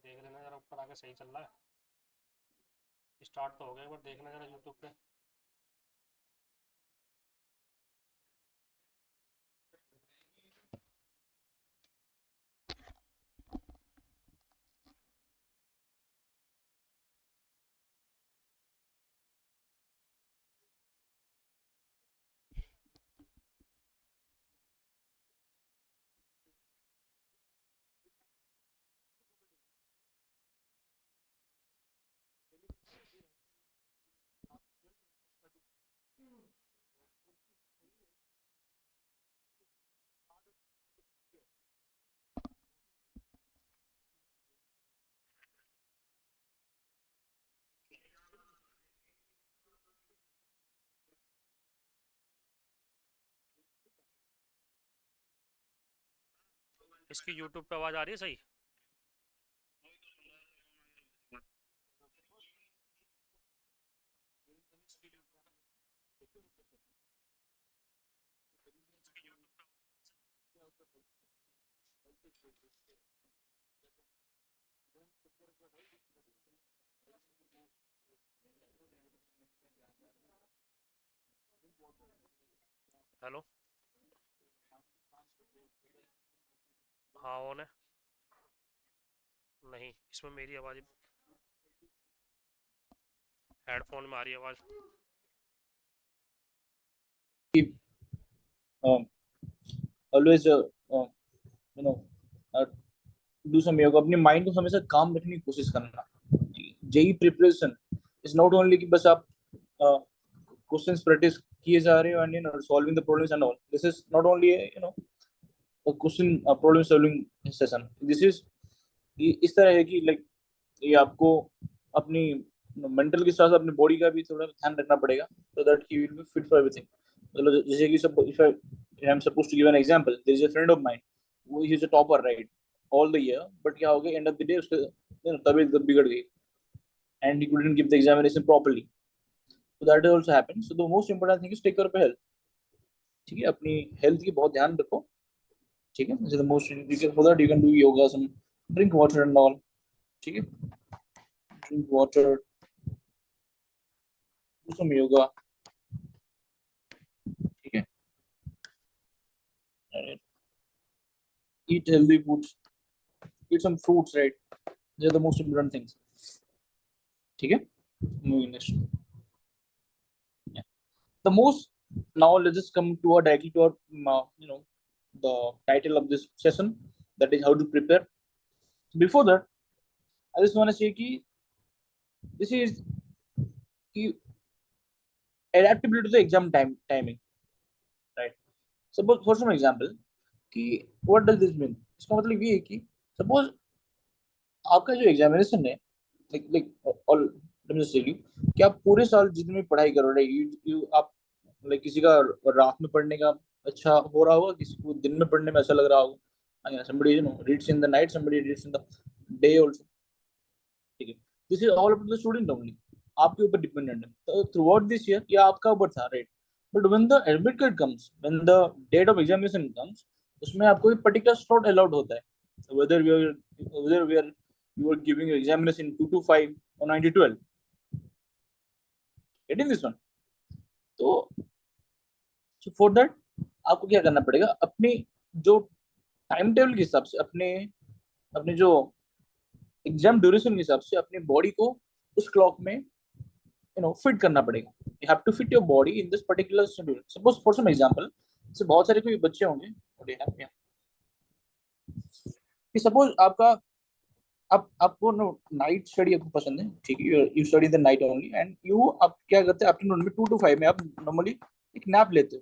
देख लेना जरा, ऊपर आके सही चल रहा है। स्टार्ट तो हो गया, एक बार देखना जरा यूट्यूब पे। इसकी यूट्यूब पे आवाज़ आ रही है सही? हेलो। हाँ ऑन है। नहीं, इसमें मेरी आवाज़ हेडफोन में आ रही है आवाज़। Always you know do some yoga, अपने माइंड को हमेशा काम रखने की कोशिश करना। JEE preparation is not only कि बस आप क्वेश्चंस प्रैक्टिस किए जा रहे हो and you know solving the problems and all. This is not only you know a question problem solving session. This is इस तरह है कि लाइक ये आपको अपनी मेंटल के साथ साथ अपनी बॉडी का भी थोड़ा ध्यान रखना पड़ेगा so that he will be fit for everything. मतलब जैसे कि सब if I am supposed to give an example, there is a friend of mine वो he is a topper right all the year, but क्या हो गया end of the day उसके तबीयत बिगड़ गई and he couldn't give the examination properly. So that also happened. So the most important thing is take care of your health. ठीक है, अपनी हेल्थ की बहुत ध्यान रखो। ठीक है, this is the most you can, so that you can do yoga, some drink water and all. ठीक है, drink water, do some yoga. ठीक है, eat healthy foods, eat some fruits, right? These are the most important things. ठीक है, moving next. Yeah. The most, now let's just come to our directly to our you know the title of this session, that is how to prepare. Before that, I just want to say कि this is कि adaptability to the exam timing, right? Suppose for some example कि what does this mean? इसका मतलब ये है कि suppose आपका जो एग्जामिनेशन है लाइक लाइक ऑल कि आप पूरे साल जितनी पढ़ाई कर रहे हो आप लाइक किसी का रात में पढ़ने का अच्छा हो रहा होगा, किसी को दिन में पढ़ने में अच्छा लग रहा होगा। somebody you know reads in the night, somebody reads in the day also. ठीक है, this is all up to the student only, आपके ऊपर डिपेंडेंट है। तो थ्रू आउट दिस ईयर ये आपका ऊपर था right, but when the admit card comes, when the date of examination comes, उसमें आपको एक पर्टिकुलर स्लॉट अलाउड होता है, whether you are giving your examination 2 to 5 or 9 to 12, getting this one. तो फॉर दैट आपको क्या करना पड़ेगा, अपनी जो टाइम टेबल के हिसाब से, अपने अपने जो एग्जाम ड्यूरेशन के हिसाब से अपनी बॉडी को उस क्लॉक में फिट करना पड़ेगा। You have to fit your body in this particular schedule. Suppose for some example, जैसे बहुत सारे कोई बच्चे होंगे कि सपोज आपको नाइट स्टडी आपको पसंद है, ठीक है, you study the night only and you आप क्या करते हैं आफ्टरनून में 2 to 5 में आप नॉर्मली एक नैप लेते हो।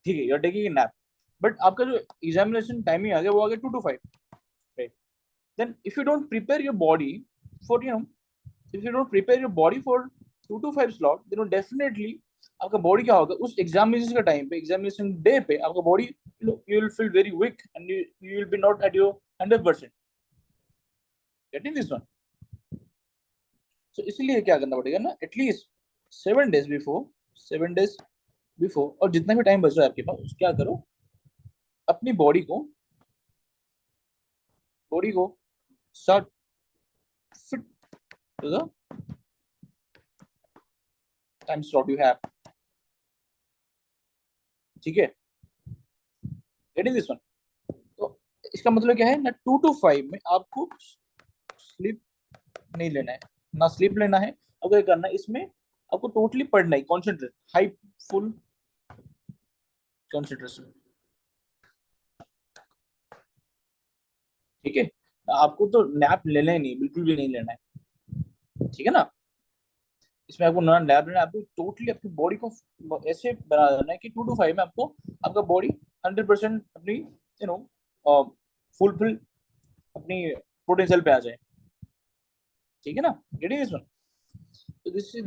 ठीक है, you are taking a nap, but आपका जो एग्जामिनेशन टाइमिंग आ गया वो आ गया 2 to 5, right? Then if you don't prepare your body for if you don't prepare your body for 2 to 5 slot, then definitely आपका बॉडी क्या होगा उस एग्जामिनेशन का टाइम पे, एग्जामिनेशन डे पे आपका body you will feel very weak and you will be not at your 100%, getting this one. So इसलिए क्या करना पड़ेगा ना, एटलीस्ट 7 days बिफोर और जितना भी टाइम बच रहा है आपके पास, क्या करो, अपनी बॉडी को start fit to the time slot you have. ठीक है, getting this one? तो इसका मतलब क्या है ना, 2 to 5 में आपको स्लीप नहीं लेना है, ना स्लीप लेना है। अब क्या करना है, इसमें आपको टोटली पढ़ना है, कॉन्सेंट्रेट, हाई फुल कंसिडरेशन। ठीक है, आपको तो नैप लेना ही नहीं, बिल्कुल भी नहीं लेना है, ठीक है ना। इसमें आपको ना नैप लेना है, आपको टोटली अपनी बॉडी को ऐसे बना देना है कि 2 to 5 में आपको आपका बॉडी 100% अपनी फुलफिल अपनी पोटेंशियल पे आ जाए। ठीक है ना, getting this one? So this is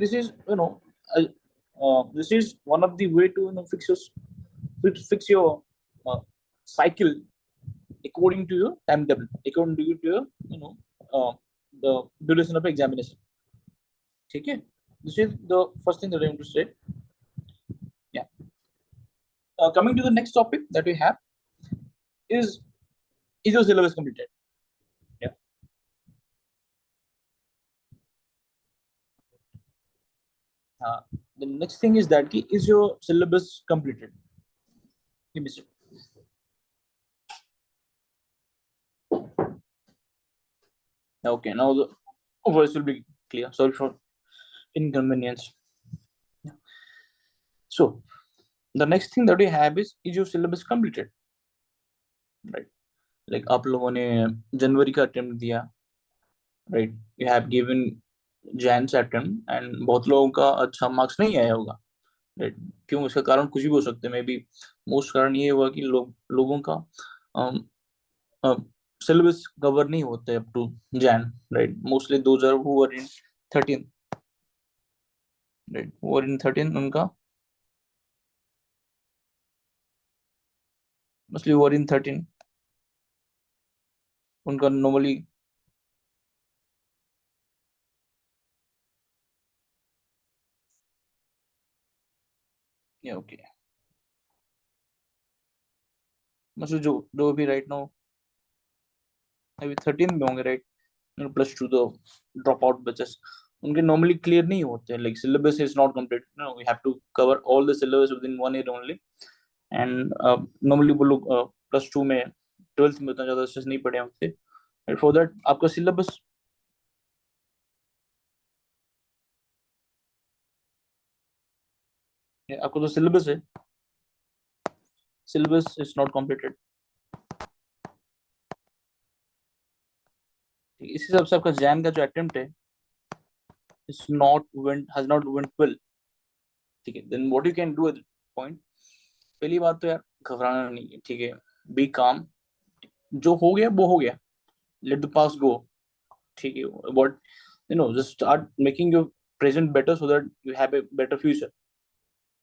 this is one of the way to fix your cycle according to your timetable, according to your uh, the duration of examination. ठीक है, this is the first thing that I want to say. Yeah. Coming to the next topic that we have is your syllabus completed? Yeah. The next thing is that is your syllabus completed? Give me a second. Okay, now the voice will be clear. Sorry for inconvenience. Yeah. So the next thing that we have is your syllabus completed? Right, like आप लोगों ने जनवरी का attempt दिया, right, you have given Jain से attempt and बहुत लोगों का अच्छा मार्क्स नहीं आया होगा, राइट। क्यों, इसका कारण कुछ भी हो सकते हैं, मे बी मोस्ट कारण ये हुआ कि लोगों का सिलेबस कवर नहीं होते up to Jan, right. Mostly those are who are in 13, right, who are in 13, उनका मोस्टली हु आर इन 13 उनका नॉर्मली ओके, मतलब जो भी राइट नाउ अभी 13 में होंगे, right, +2 the drop out batches, उनके नॉर्मली क्लियर नहीं होते, like syllabus is not complete, no we have to cover all the syllabus within 1 year only. And normally वो लोग +2 में 12th में उतना ज्यादा स्ट्रेस नहीं पड़े होते, एंड फॉर दैट आपका सिलेबस आपको तो सिलेबस है, सिलेबस इज नॉट कंप्लीटेड। इस हिसाब से आपका जैन का जो अटेम्प्ट है is not went has not went well. ठीक है, then what you can do at point, पहली बात तो यार घबराना नहीं है, ठीक है, बी काम, जो हो गया वो हो गया, लेट द पास्ट गो। ठीक है, what just start making your present better so that you have a better future.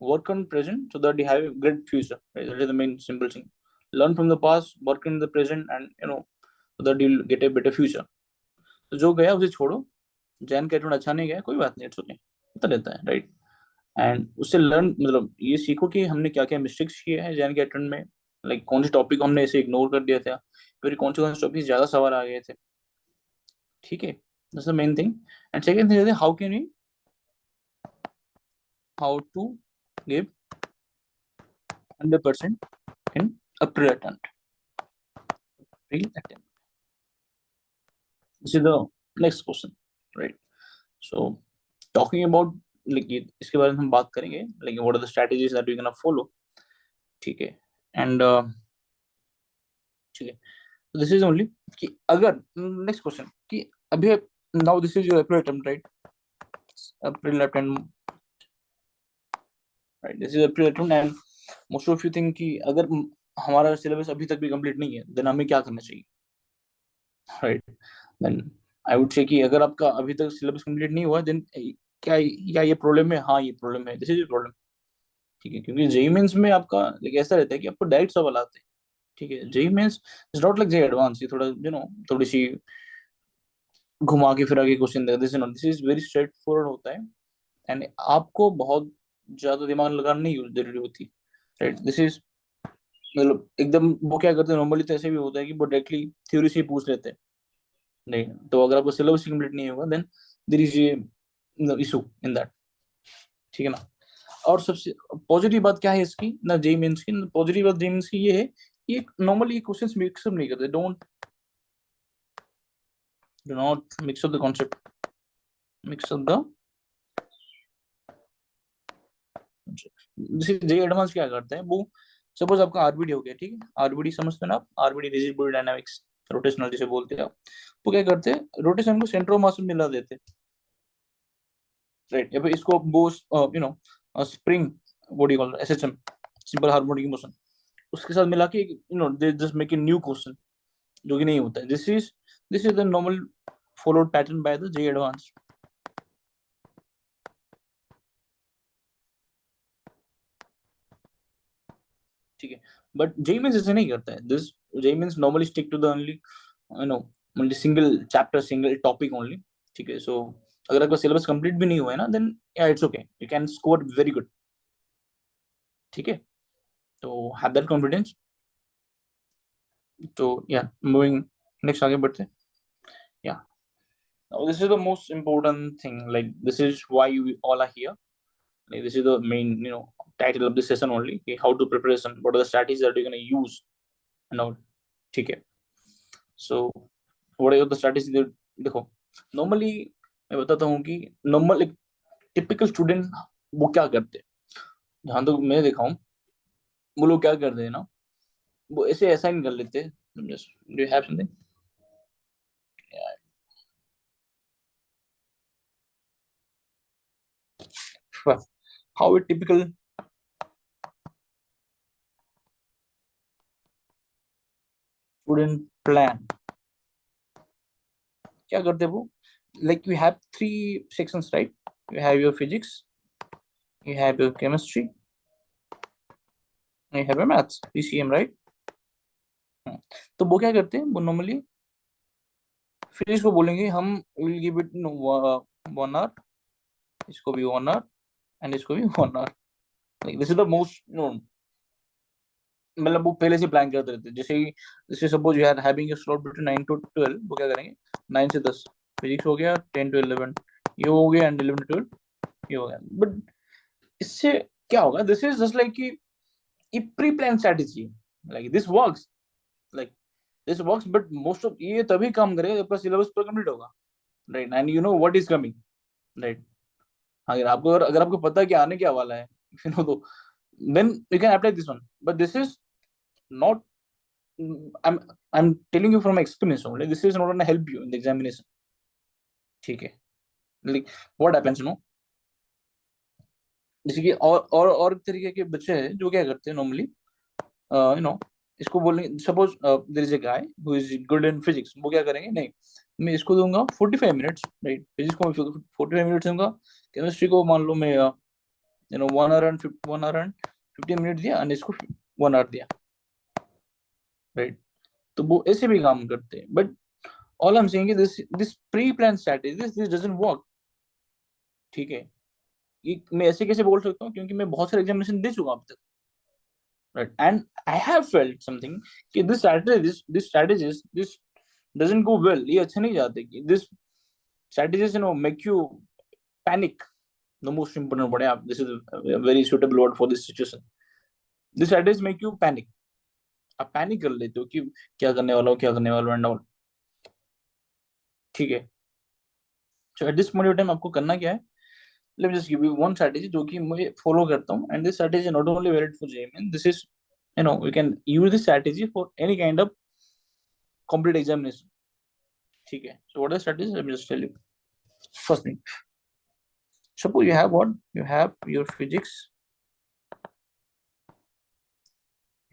Work on present so that you have a great future, right? That is the main simple thing. Learn from the past, work in the present, and so that you'll get a better future. तो जो गया उसे छोड़ो, Jain cation अच्छा नहीं गया, कोई बात नहीं, इट्स ओके, होता रहता है, राइट। एंड उससे लर्न, मतलब ये सीखो कि हमने क्या क्या मिस्टेक्स किए हैं जैन कैटन में, लाइक कौन से टॉपिक हमने ऐसे इग्नोर कर दिया था, फिर कौन से टॉपिक ज्यादा सवाल आ गए थे। ठीक है, that's the main thing. And second thing is how can we how to give 100% in a pre-attempt. Pre-attempt. This is the next question, right? So talking about like इसके बारे में हम बात करेंगे, like what are the strategies that we're gonna follow. ठीक है, and ठीक है, this is only कि अगर next question कि अभी now this is your pre-attempt, right? Pre-attempt, right? This is a pre-attempt and most of you think कि अगर हमारा सिलेबस अभी तक भी कंप्लीट नहीं है देन हमें क्या करना चाहिए, right. Then I would say कि अगर आपका अभी तक सिलेबस कंप्लीट नहीं हुआ देन क्या ये प्रॉब्लम है? हाँ, ये प्रॉब्लम है, दिस इज प्रॉब्लम। ठीक है, क्योंकि जेईई मेंस में आपका लाइक ऐसा रहता है कि आपको डायरेक्ट सवाल आते हैं। ठीक है, JEE mains is not like JEE advance, ये थोड़ा थोड़ी सी घुमा के फिरा के क्वेश्चन देते हैं, this is very straight forward होता है एंड आपको बहुत ज्यादा दिमाग लगाना नहीं जरूरी होती, राइट। दिस इज मतलब एकदम वो क्या करते हैं नॉर्मली, तो ऐसे भी होता है कि वो डायरेक्टली थ्योरी से ही पूछ लेते हैं, नहीं, तो अगर आपको सिलेबस कंप्लीट नहीं होगा then there is a issue in that, ठीक है ना। और सबसे पॉजिटिव बात क्या है इसकी ना, जेई मेंस की पॉजिटिव बात जेई मेंस की ये है कि नॉर्मली क्वेश्चंस मिक्सअप नहीं करते, don't do not mix up the concept, mix up the, जैसे जेई एडवांस क्या करते हैं वो, सपोज आपका आरबीडी हो गया, ठीक है, आरबीडी समझते हैं ना आप, RBD rigid body dynamics, rotational जिसे बोलते हैं आप, वो क्या करते हैं रोटेशन को सेंटर ऑफ मास में मिला देते हैं, राइट, या फिर इसको वो spring body call SHM, simple harmonic motion, उसके साथ मिला के they just make a new question, जो कि नहीं होता है। This is the normal followed pattern by the JEE advance, ठीक है। बट जेई मींस ऐसे नहीं करता है, this JEE mains normally stick to the only no only single chapter, single topic only, ठीक है। सो अगर आपका सिलेबस कंप्लीट भी नहीं हुआ है ना देन या it's okay, you can score very good, ठीक है। तो हैव दैट कॉन्फिडेंस। तो या मूविंग नेक्स्ट, आगे बढ़ते हैं। या now this is the most important thing, like this is why we all are here, like this is the main title of this session only, okay, how to preparation, what are the strategies that you're going to use and all, ठीक है। So what are the strategy, देखो normally मैं बताता हूँ कि normal एक typical student वो क्या करते हैं, जहां तक मैं देखा हूँ, वो लोग क्या करते हैं ना, वो ऐसे असाइन कर लेते हैं, just do you have something, how a typical student plan, क्या करते हैं वो, like you have three sections, right? You have your physics, you have your chemistry, and you have your maths, PCM, right? तो वो क्या करते हैं, वो नॉर्मली फिजिक्स को बोलेंगे हम विल गिव इट 1 आवर, इसको भी 1 आवर, एंड इसको भी 1 hour, like this is the most मतलब वो पहले से प्लान करते रहते हैं, जैसे suppose you are having a slot between 9 to 12, वो क्या करेंगे 9 से 10 फिजिक्स हो गया, 10 to 11 ये हो गया, एंड 11 to 12 ये हो गया। बट इससे क्या होगा, दिस इज जस्ट लाइक कि a pre-planned strategy, like this works, like this works, but most of ये तभी काम करेगा जब आपका सिलेबस पूरा कंप्लीट होगा, right, and you know what is coming, right. अगर आपको पता है कि आने क्या वाला है, यू नो, तो then you can apply this one, but this is not, I'm telling you from experience only, this is not going to help you in the examination, ठीक है। like what happens, जैसे कि और तरीके के बच्चे हैं जो क्या करते हैं नॉर्मली, यू नो, इसको बोलेंगे suppose there is a guy who is good in physics, वो क्या करेंगे, नहीं मैं इसको दूंगा 45 मिनट्स, राइट, फिजिक्स को 45 मिनट्स दूंगा, केमिस्ट्री को मान लो मैं 1 आवर एंड 15 मिनट दिया, एंड इसको 1 आवर दिया, राइट। तो वो ऐसे भी काम करते हैं, but all I am saying this this pre plan strategy, this doesn't work, ठीक है। ये मैं ऐसे कैसे बोल सकता हूँ, क्योंकि मैं बहुत सारे एग्जामिनेशन दे चुका हूँ अब तक, right, and I have felt something कि this doesn't go well, ये अच्छे नहीं जाते, कि this strategies make you panic, the most important word, yeah, this is a very suitable word for this situation, this strategies make you panic, आप panic कर लेते हो कि क्या करने वाला हो, क्या करने वाला एंड ऑल, ठीक है। So at this point of time आपको करना क्या है, let me just give you one strategy जो कि मैं फॉलो करता हूँ, and this strategy not only valid for JEE, this is you can use this strategy for any kind of complete examination, ठीक है। So what are the strategies, let me just tell you. First thing, suppose you have what, you have your physics,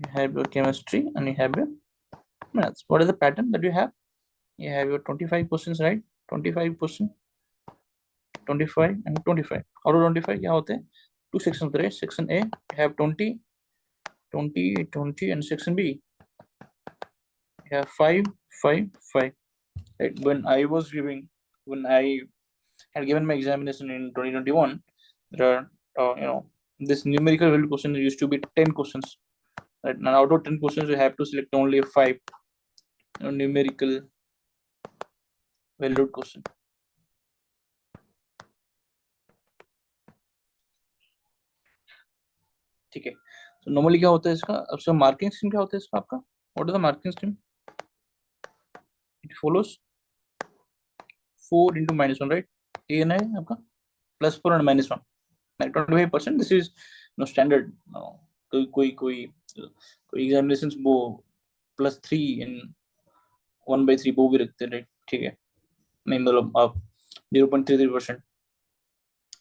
you have your chemistry, and you have your maths. What is the pattern that you have, you have your 25 questions, right, 25%, 25 and 25, out of 25 क्या होते हैं, two sections there, section A you have 20, 20, 20, and section B you have 5, 5, 5, right. When I had given my examination in 2021, there are this numerical value question used to be 10 questions, right. Now out of 10 questions you have to select only 5 numerical valued question. ठीक है, तो normally क्या होता है इसका, आपका marking scheme क्या होता है इसका आपका, what is the marking scheme? It follows 4 into -1, राइट? ये ना है आपका +4 and -1, like 25%। This is no standard. कोई कोई कोई कोई एग्जामिनेशंस वो +3 इन 1/3 वो भी रखते हैं, राइट? ठीक है, नहीं मतलब आप 0.33%,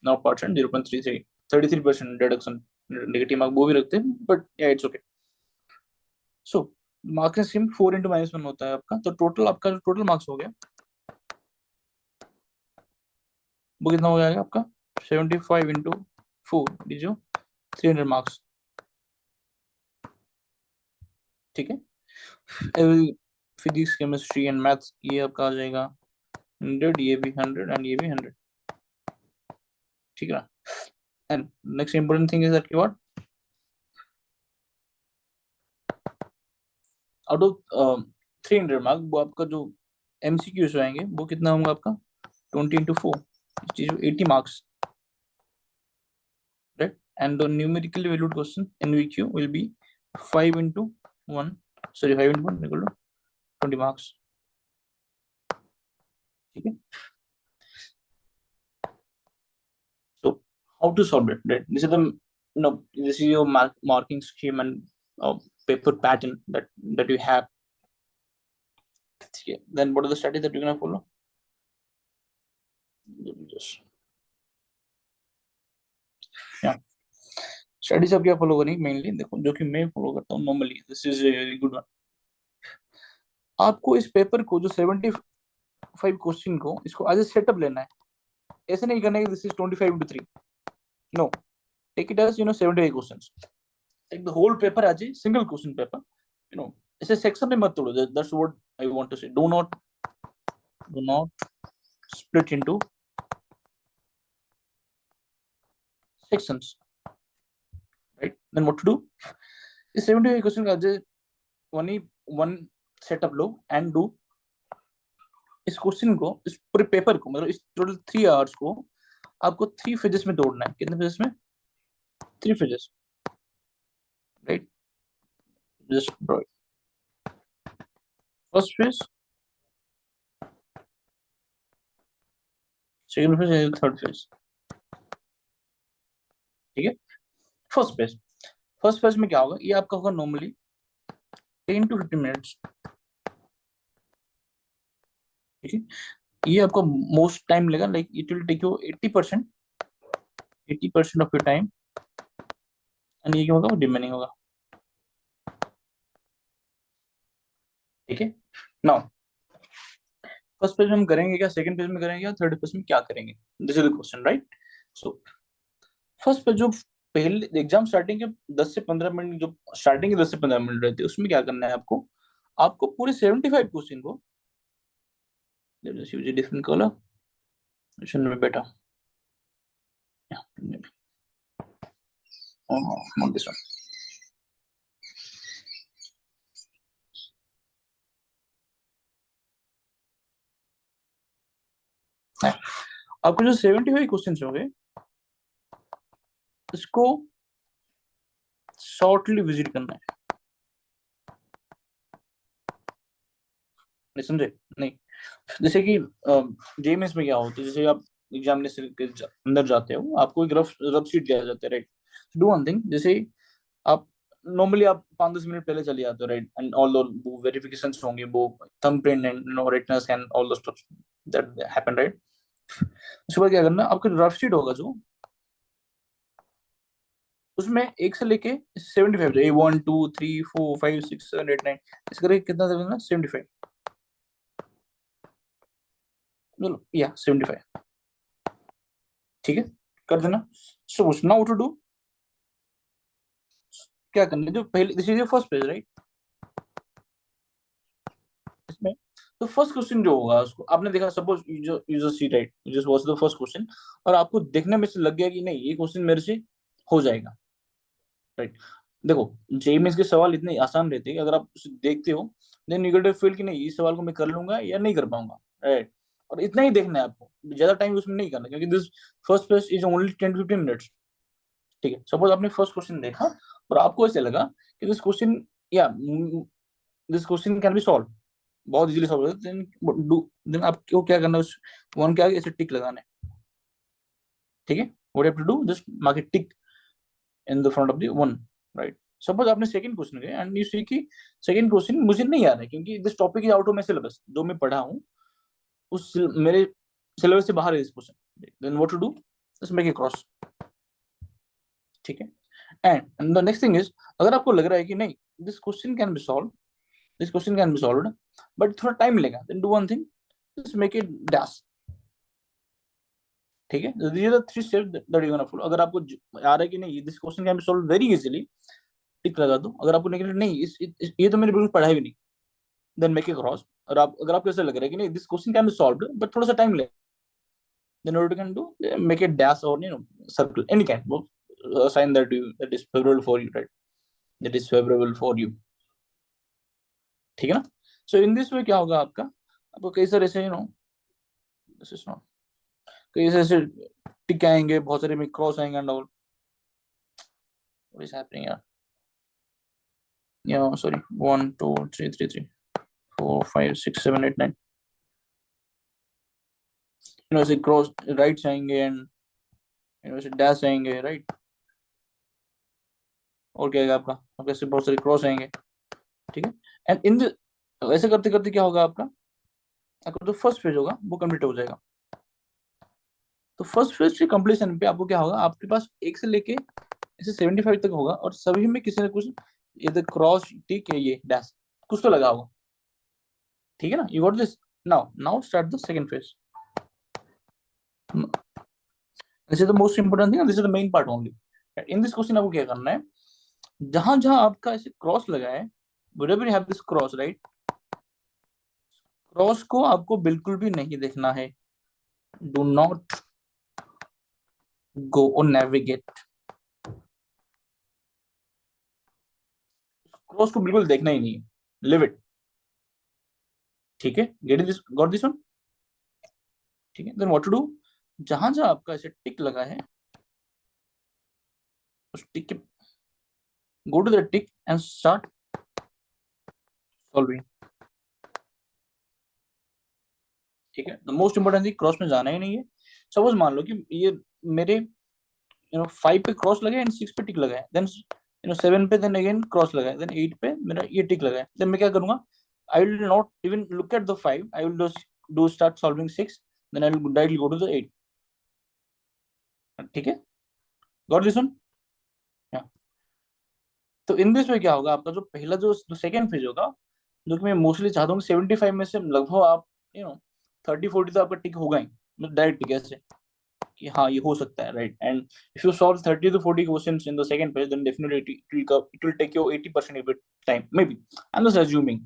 not percent, 0.33, 33% deduction, negative mark वो भी रखते हैं, बट या it's okay. So marking scheme 4 into -1 होता है आपका, तो टोटल आपका जो टोटल मार्क्स हो गया वो कितना हो जाएगा आपका, 75 into 4 जो 300 मार्क्स। ठीक है, फिजिक्स केमिस्ट्री एंड मैथ्स ये आपका आ जाएगा 100, ये भी 100 एंड ये भी 100। ठीक है ना? And next important thing is that what, out of 300 mark वो आपका जो एमसीक्यूज आएंगे वो कितना होगा आपका, 20 into 4, 80 marks, right? And the numerically valued question NVQ will be 5 into 1, sorry 5 into 1 equal to 20 marks. ठीक है, so how to solve it, right? This is the, no, this is your marking scheme and paper pattern that you have. Okay. Then what are the strategies that you're gonna follow? Let me just, yeah, studies अब क्या follow करेंगे mainly, देखो जो कि मैं follow करता हूँ normally, this is very good one. आपको इस पेपर को जो 75 क्वेश्चन को इसको एज ए सेटअप लेना है, ऐसे नहीं करना है कि this is 25 into 3, no, take it as 75 questions, take the whole paper as a single question paper, ऐसे सेक्शन में मत तोड़ो, that's what I want to say, do not split into sections, right? Then what to do is 75 question का as a one setup लो and do इस question को, इस पूरे पेपर को, मतलब इस टोटल 3 आवर्स को आपको 3 फेजेस में तोड़ना है। कितने फेजेस में? 3 phases, right? Just draw it. First phase, second phase, third phase. ठीक है, फर्स्ट फेज, फर्स्ट फेज में क्या होगा, ये आपका होगा नॉर्मली 10 to 15 मिनट्स। ठीक है, ये आपको मोस्ट टाइम लेगा, like it will take you 80% of your time, and ये क्या होगा, रिमेनिंग होगा। ठीक है, नाउ फर्स्ट पेज में हम करेंगे क्या, सेकंड पेज में करेंगे या थर्ड पेज में क्या करेंगे, this is the question, right? So first page जो पहले एग्जाम स्टार्टिंग के 10 से 15 मिनट, जो स्टार्टिंग के 10 से 15 मिनट रहते हैं, उसमें क्या करना है आपको, आपको पूरे 75 क्वेश्चन को, let us use a different colour, question में बेटा, नॉट दिस वन। आपको जो 75 क्वेश्चन हो गए, इसको शॉर्टली विजिट करना है, नहीं समझे? नहीं, जैसे कि जेईई मेंस में क्या होता है, जैसे आप एग्जामिनेशन के अंदर जाते हो, आपको एक रफ रफ शीट दिया जाता है, राइट? डू वन थिंग, जैसे आप नॉर्मली आप 5-10 मिनट पहले चले जाते हो, राइट? एंड ऑल वो वेरिफिकेशंस होंगे, वो thumbprint and retinas and all the stuff that happen, right? उसके बाद क्या करना, आपका रफ शीट होगा जो, उसमें 1 से लेके 75, 1 2 3 4 5 6 7 8 9, इस करके कितना देना, 75, चलो या 75। ठीक है, कर देना। सो नाउ टू डू, क्या करना है, जो पहले, this is your first page, right? इसमें तो फर्स्ट क्वेश्चन जो होगा, उसको आपने देखा, suppose you just see, right, you just watch the first question, और आपको देखने में से लग गया कि नहीं ये क्वेश्चन मेरे से हो जाएगा, राइट? देखो, जेईई मेंस के सवाल इतने आसान रहते हैं कि अगर आप उसे देखते हो, then you get a feel कि नहीं इस सवाल को मैं कर लूंगा या नहीं कर पाऊंगा, राइट? और इतना ही देखना है आपको, ज्यादा टाइम उसमें नहीं करना, क्योंकि this first page is only 10 to 15 minutes. ठीक है, सपोज आपने फर्स्ट क्वेश्चन देखा और आपको ऐसे लगा कि दिस क्वेश्चन, या this question can be solve, बहुत इजीली सॉल्व होता है, देन आपको क्या करना है, उस वन के आगे ऐसे टिक लगाना है। ठीक है, what you have to do, just mark it tick in the front of the one, right. Suppose आपने सेकंड क्वेश्चन गए एंड यू सी कि सेकंड क्वेश्चन मुझे नहीं आ रहा है, क्योंकि this topic is out of my syllabus, जो मैं पढ़ा हूँ उस मेरे सिलेबस से बाहर है this question, then what to do, just make a cross. ठीक है, and the next thing is, अगर आपको लग रहा है कि नहीं this question can be solve, this question can be solved, but थोड़ा टाइम लेगा, then do one thing, just make it dash. ठीक है, these are the 3 steps that you're gonna follow। अगर आपको आ रहा है कि नहीं this question can be solve very easily, tick लगा दो। अगर आपको नहीं ये तो मैंने बिल्कुल पढ़ा भी नहीं, देन मेक ए क्रॉस। और आप अगर आपको ऐसा लग रहा है कि नहीं this question can be solved but थोड़ा सा टाइम ले, then what you can do, make a dash or circle, any kind of sign that is favorable for you, right, that is favorable for you। ठीक है ना। सो in this way क्या होगा आपका, आपको कई सारे ऐसे दिस इज नॉट, कई सारे ऐसे टिक आएंगे, बहुत सारे में क्रॉस आएंगे and all, what is happening यार, सॉरी, 1 2 3 3 3 4 5 6 7 8 9, ऐसे क्रॉस राइट आएंगे एंड ऐसे डैश आएंगे, राइट। और क्या आएगा आपका, आपके ऐसे बहुत सारे क्रॉस आएंगे। ठीक है, एंड इन ऐसे करते करते क्या होगा आपका, आपका जो फर्स्ट फेज होगा वो कंप्लीट हो जाएगा। तो फर्स्ट फेज के कंप्लीशन पे आपको क्या होगा, आपके पास एक से लेके ऐसे 75 तक होगा, और सभी में किसी ने कुछ ये क्रॉस टिक है, ये डैश कुछ तो लगा होगा। ठीक है ना, you got this. Now now start the second phase. This is the most important thing, this is the main part only. In this question आपको क्या करना है, जहां जहां आपका ऐसे क्रॉस लगा है, wherever you have this cross, right, cross को आपको बिल्कुल भी नहीं देखना है, डू नॉट गो और नेविगेट, क्रॉस को बिल्कुल देखना ही नहीं है, लिव इट। ठीक है, get this, got this one. ठीक है, देन व्हाट टू डू, जहां जहां आपका ऐसे टिक लगा है उस टिक के, go to the tick and start solving. ठीक है, the most important thing, cross में जाना ही नहीं है। सपोज मान लो कि ये मेरे 5 पे क्रॉस लगा है एंड 6 पे टिक लगा है, देन 7 पे देन अगेन क्रॉस लगा है, देन 8 पे मेरा ये टिक लगा है, देन मैं क्या करूंगा, I will not even look at the 5, I will just do start solving 6, then I will directly go to the 8। ठीक है, गॉट दिस वन। तो इन दिस वे क्या होगा, आपका जो पहला जो सेकंड फेज होगा, जो कि मैं मोस्टली चाहता हूँ 75 में से लगभग आप 30-40 तो आपका टिक होगा ही, मतलब डायरेक्ट टिक ऐसे कि हाँ ये हो सकता है, right. And if you solve 30 to 40 questions in the second phase, then definitely it will take you 80% of your time, maybe, I'm just assuming,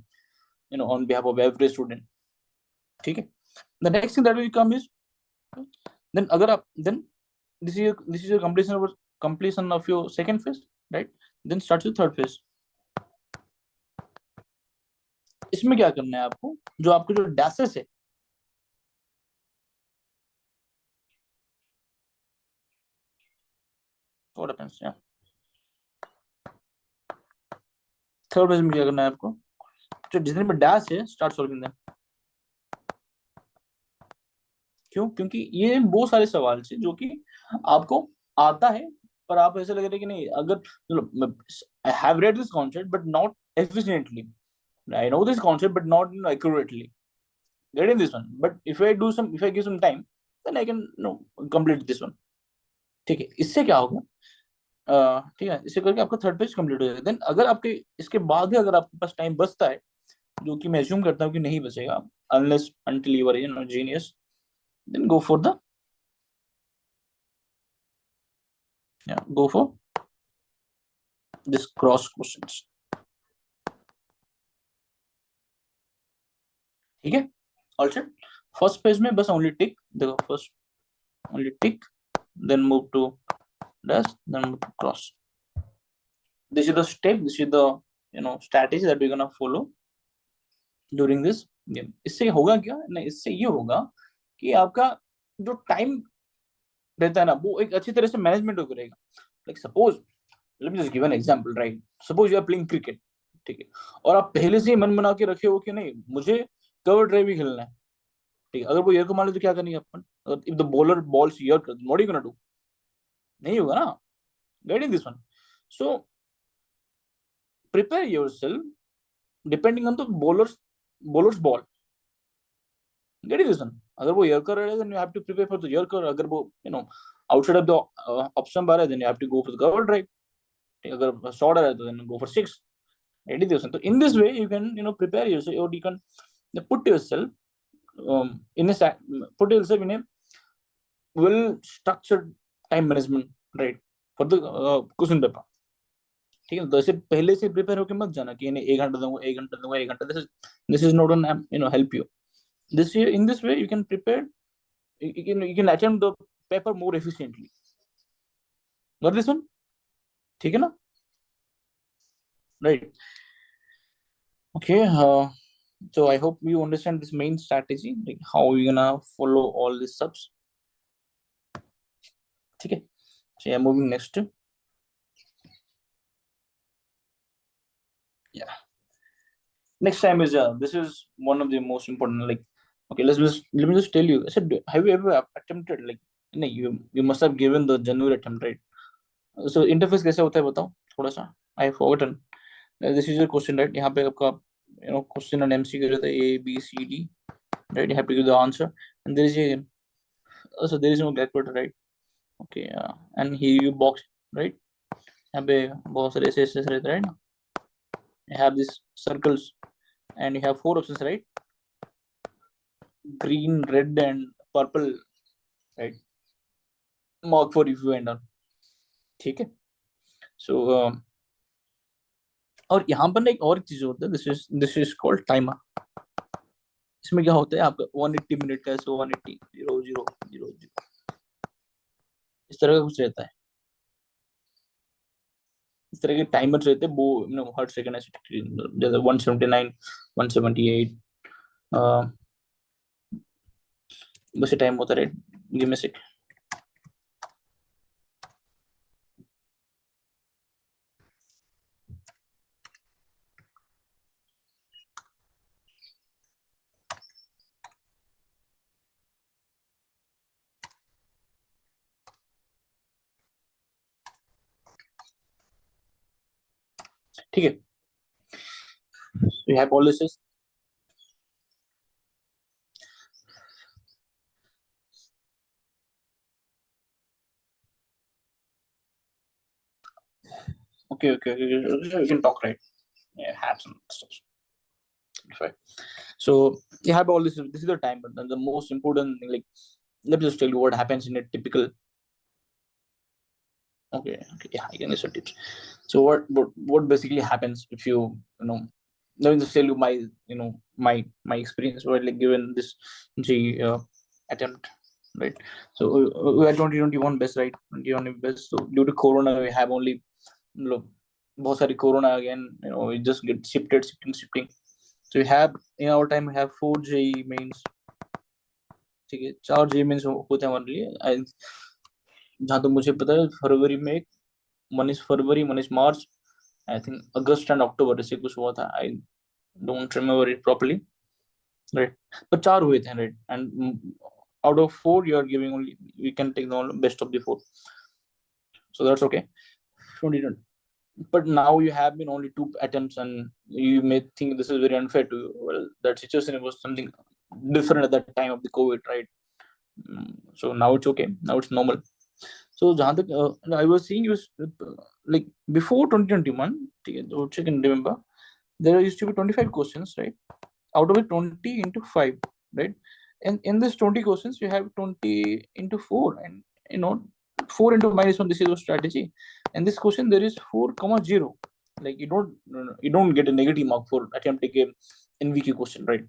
on behalf of every student। ठीक है, the next thing that will come is, then अगर आप then this is your completion of your second phase, right, then starts your third phase। इसमें क्या करना है आपको, जो आपके जो डैसेस है, what happens, yeah, third phase में क्या करना है आपको, जो जितने में डैश है स्टार्ट सॉल्विंग देम। क्यों, क्योंकि ये वो सारे सवाल से जो कि आपको आता है, पर आप ऐसे लग रहा है कि नहीं, अगर I have read this concept but not efficiently, I know this concept but not accurately, get in this one, but if I give some time, then I can complete this one. ठीक है, इससे क्या होगा, ठीक है, इससे करके आपका थर्ड पेज कंप्लीट हो जाएगा। देन अगर आपके इसके बाद भी अगर आपके पास टाइम बचता है, जो कि मैं अज्यूम करता हूँ कि नहीं बचेगा, unless until you are genius, then go for this cross questions। ठीक है, ऑल्सो फर्स्ट पेज में बस ओनली टिक देखो, first only tick, then move to dash, then move to cross। this is the step, this is the strategy that we're gonna follow during this game। इससे होगा क्या, नहीं इससे ये होगा कि आपका जो टाइम रहता है ना वो एक अच्छी तरह से मैनेजमेंट होकर रहेगा. Like suppose let me just give an example, right. Suppose you are playing cricket, ठीक है, और आप पहले से ही मन बना के रखे हो कि नहीं मुझे कवर ड्राइव ही खेलना है, ठीक है. अगर वो ईयर को मान ले तो क्या करेंगे अपन? If the bowler bowls yorker, what are you gonna do? नहीं होगा ना. Getting this one. So prepare yourself depending on the bowler's ball. Getting this one. अगर वो ईयर कर रहा है then you have to prepare for the yorker. अगर वो outside off the option bar है then you have to go for the cover drive. अगर short आ रहा है तो then go for six. Ready this one. So in this way you can prepare yourself, or you can put yourself in a put yourself in a well structured time management, right, for the question paper. ठीक है. तो ऐसे पहले से prepare होके मत जाना कि एक घंटा दूंगा, एक घंटा दूंगा, एक घंटा. This is not gonna help you. In this way you can prepare, you can attempt the paper more efficiently. Got this one? ठीक है ना? Right. Okay. So I hope you understand this main strategy, like how you're gonna follow all these steps. Okay. So yeah, moving next. Yeah. Next time is this is one of the most important. Like, okay, let me just tell you. I said, have you ever attempted like? No, you must have given the genuine attempt, right? So interface कैसे होता है बताओ थोड़ा सा. I have forgotten. This is your question, right? यहाँ पे आपका question and MCQ रहता है A B C D, right? You have to give the answer, and there is a so there is no calculator, right? Okay, and here you box, right? यहाँ पे बहुत सारे ऐसे रहते हैं ना. You have these circles and you have four options, right? Green, red, and purple, right? Mark for if you end on. ठीक है. So और यहाँ पर ना एक और चीज होता है. This is called timer. इसमें क्या होता है आपका 180 मिनट का, सो 180 0 0 0 0 इस तरह का कुछ रहता है. इस तरह के टाइमर रहते हैं वो हर सेकंड ऐसे जैसे 179 178 वैसे टाइम होता है. गिव मी सेक. ठीक है. You have all this. Okay, we can talk, right? Yeah, have some stuff. Right. So you have all this. This is the time, but the most important thing, like, let me just tell you what happens in a typical. Okay, yeah, I can listen tips. So what basically happens if let me just tell you my experience, right? Like given this G attempt, right? So we had 2021 best, right? 2021 best. So due to Corona, we have only बहुत सारी corona again, it just get shifting. So we have in our time we have 4 JEE mains. ठीक है, 4 JEE mains होते हैं हमारे लिए. जहाँ तो मुझे पता है फरवरी में एक, फरवरी, मार्च, I think August and October ऐसे कुछ हुआ था. I don't remember it properly, right. पर 4 हुए थे, right. And out of 4 you are giving only, we can take the best of the 4, so that's okay. 2020. But now you have been only 2 attempts and you may think this is very unfair to you. Well, that situation was something different at that time of the COVID, right? So now it's okay, now it's normal. So jahan tak I was seeing you like before 2021, which I can remember, there used to be 25 questions, right? Out of it 20 into 5, right? And in this 20 questions you have 20 into 4, and 4 into -1, this is your strategy. And this question there is 4,0, like you don't get a negative mark for attempting a NVQ question, right?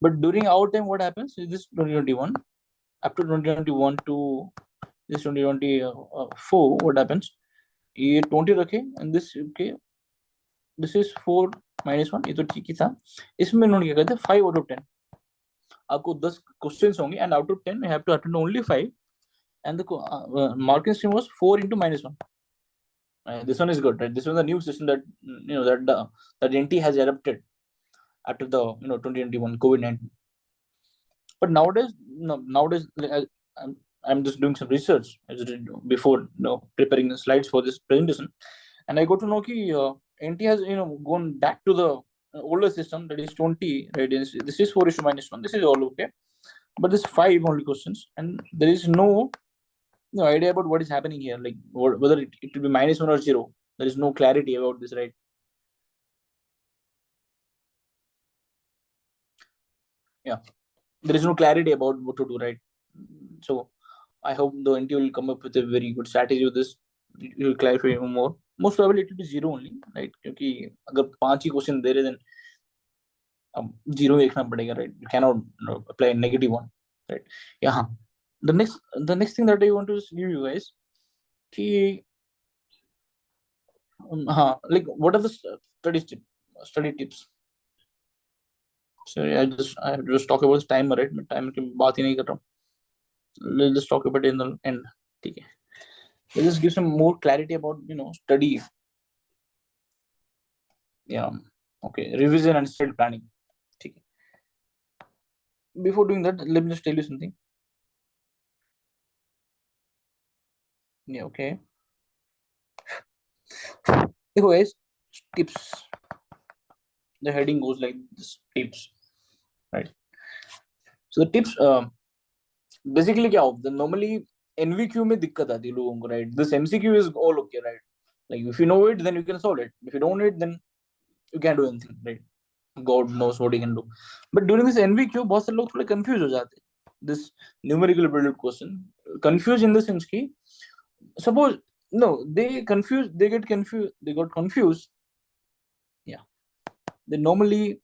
But during our time what happens is this 2021, after 2021 to this 2024, what happens, ये 20 रखे and this, okay, this is 4 - 1, ये तो ठीक ही था. इसमें इन्होंने क्या कहते हैं 5 out of 10. आपको 10 क्वेश्चंस होंगे and out of 10 you have to attend only 5 and the marking scheme was 4 into -1. This one is good, right? This was a new system that that NT has adopted after the 2021 COVID-19. But nowadays, no, nowadays I'm just doing some research as I did before preparing the slides for this presentation, and I got to know that NT has gone back to the older system, that is 20, right? This is 4 is to -1. This is all okay, but this 5 only questions, and there is no idea about what is happening here, like whether it will be -1 or 0. There is no clarity about this, right? Yeah, there is no clarity about what to do, right? So I hope the NT will come up with a very good strategy with this. It will clarify even more. Most probably it will be 0 only, right? क्योंकि अगर 5 ही question दे रहे then अब 0 देखना पड़ेगा, right? You cannot apply -1, right? Yeah. The next thing that I want to give you guys कि like what are the study tips. Sorry, I just talk about this timer, right? मैं timer की बात ही नहीं कर रहा हूँ. Let's just talk about it in the end. ठीक है. Let's just give some more clarity about study. Yeah. Okay. Revision and study planning. ठीक है. Before doing that, let me just tell you something. Yeah. Okay. देखो guys, tips. The heading goes like this: tips, right? So the tips. Basically क्या होता है? Normally NVQ में दिक्कत आती है लोगों को, right? This MCQ is all okay, right? Like if you know it, then you can solve it. If you don't know it, then you can't do anything, right? God knows what you can do. But during this NVQ, बहुत सारे लोग थोड़े confused हो जाते हैं. This numerical build question, confused in the sense कि suppose they got confused. Yeah, they normally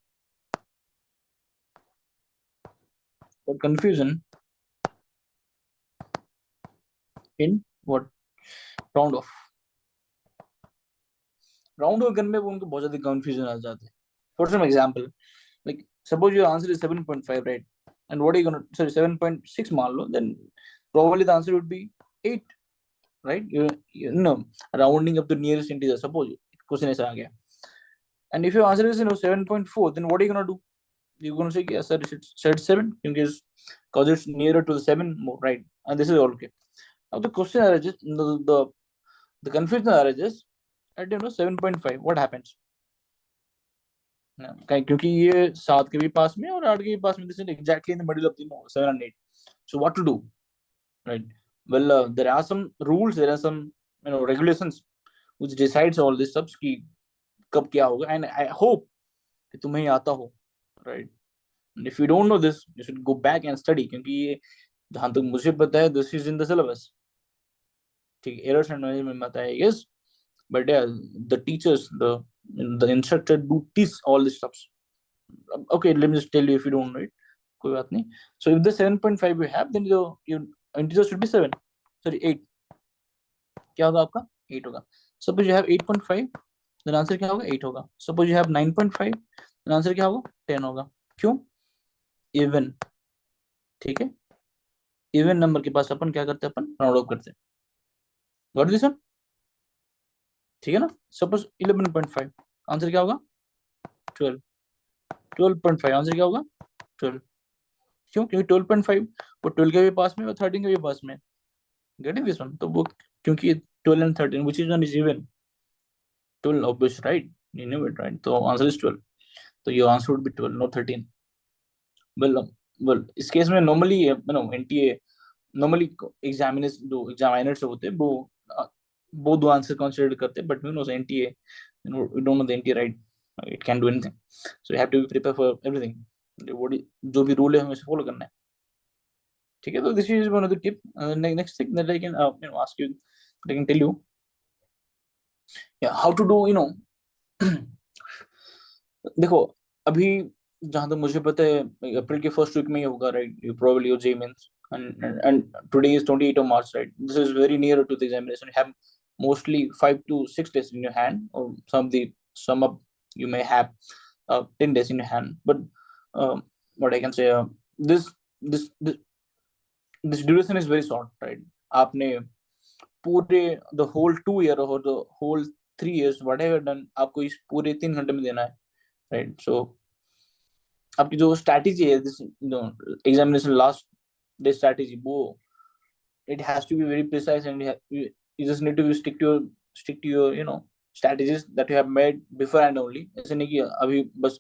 got confusion in what round of करने में उनको बहुत ज्यादा confusion आ जाते हैं. For some example, like suppose your answer is 7.5, right? And what are you gonna 7.6 मान लो, then probably the answer would be 8, right? You know, rounding up to nearest integer. Suppose question ऐसा आ गया, and if your answer is 7.4, then what are you gonna do? You're gonna say yes, sir, it's said 7 because it's nearer to the 7 more, right? And this is all okay. Now the question arises, the confusion arises at 7.5. What happens? क्योंकि ये 7 के भी पास में और 8 के भी पास में, this is exactly in the middle of 7 and 8. So what to do, right? Well, there are some rules, there are some regulations which decides all this stuff कि कब क्या होगा, and I hope कि तुम्हें आता हो, right? And if you don't know this, you should go back and study, क्योंकि ये जहां तक मुझे पता है this is in the syllabus. ठीक, errors and management में आता है, yes, but yeah, the teachers, the instructor do teach all this stuff. Okay, let me just tell you if you don't know it, कोई बात नहीं. So if the 7.5 you have, then your integer should be 7, sorry 8. क्या होगा आपका? 8 होगा. Suppose you have 8.5, then answer क्या होगा? 8 होगा. Suppose you have 9.5, then answer क्या होगा? 10 होगा. क्यों? Even. ठीक है, इवन नंबर के पास अपन क्या करते हैं? अपन राउंड ऑफ करते हैं. Got this one? ठीक है ना? सपोज 11.5, आंसर क्या होगा? 12. 12.5, आंसर क्या होगा? 12. क्यों? क्योंकि 12.5 वो 12 के भी पास में और 13 के भी पास में. Getting this one? तो वो क्योंकि 12 and 13 which is one is even? 12 obvious, right? You know it, right? तो आंसर is 12. तो your answer would be 12, not 13. well इस केस में normally NTA normally examiners होते हैं वो दो आंसर कंसीडर करते हैं, but NTA, we don't know the NTA, right? It can do anything, so you have to be prepared for everything. जो भी रूल है हमें फॉलो करना है. ठीक है, तो this is one of the tip. Next thing that I can ask you, that I can tell you, how to do देखो अभी जहां तक मुझे पता है अप्रैल के फर्स्ट वीक में ही होगा, right? You probably your JEE Mains, and today is 28th of March, right? This is very near to the examination. You have mostly 5 to 6 days in your hand, or some up you may have 10 days in your hand. But what I can say, this this this duration is very short, right? आपने पूरे the whole 2 year or the whole 3 years whatever done आपको इस पूरे 3 घंटे में देना है, right? So आपकी जो strategy है, this examination last day strategy, वो it has to be very precise, and you just need to stick to your strategies that you have made before and only. ऐसे नहीं कि अभी बस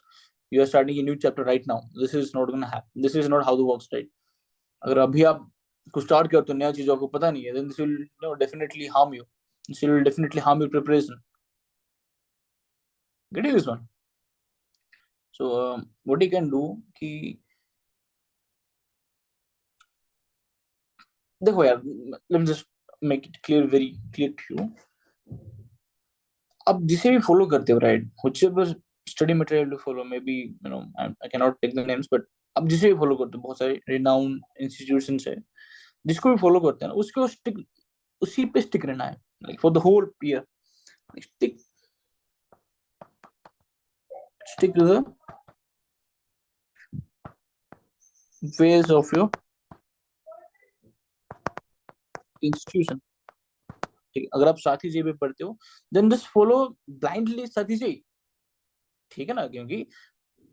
you are starting a new chapter right now. This is not gonna happen. This is not how the works, right? अगर अभी आप कुछ start करते हो, नया चीज आपको पता नहीं है, then this will definitely harm you. This will definitely harm your preparation. Getting this one? So what you can do कि देखो यार, let me just make it clear, very clear to you. अब जिसे भी फॉलो करते हो, right, whichever study material to follow, maybe I can not take the names, but अब जिसे भी फॉलो करते हो, बहुत सारे रिनाउंड इंस्टीट्यूशंस है, जिसको भी फॉलो करते हैं ना, उसको स्टिक, उसी पे स्टिक रहना है, like for the whole year. Stick to the ways of your institution. ठीक है, अगर आप साथी जी पे पढ़ते हो, देन जस्ट फॉलो ब्लाइंडली साथी जी, ठीक है ना, क्योंकि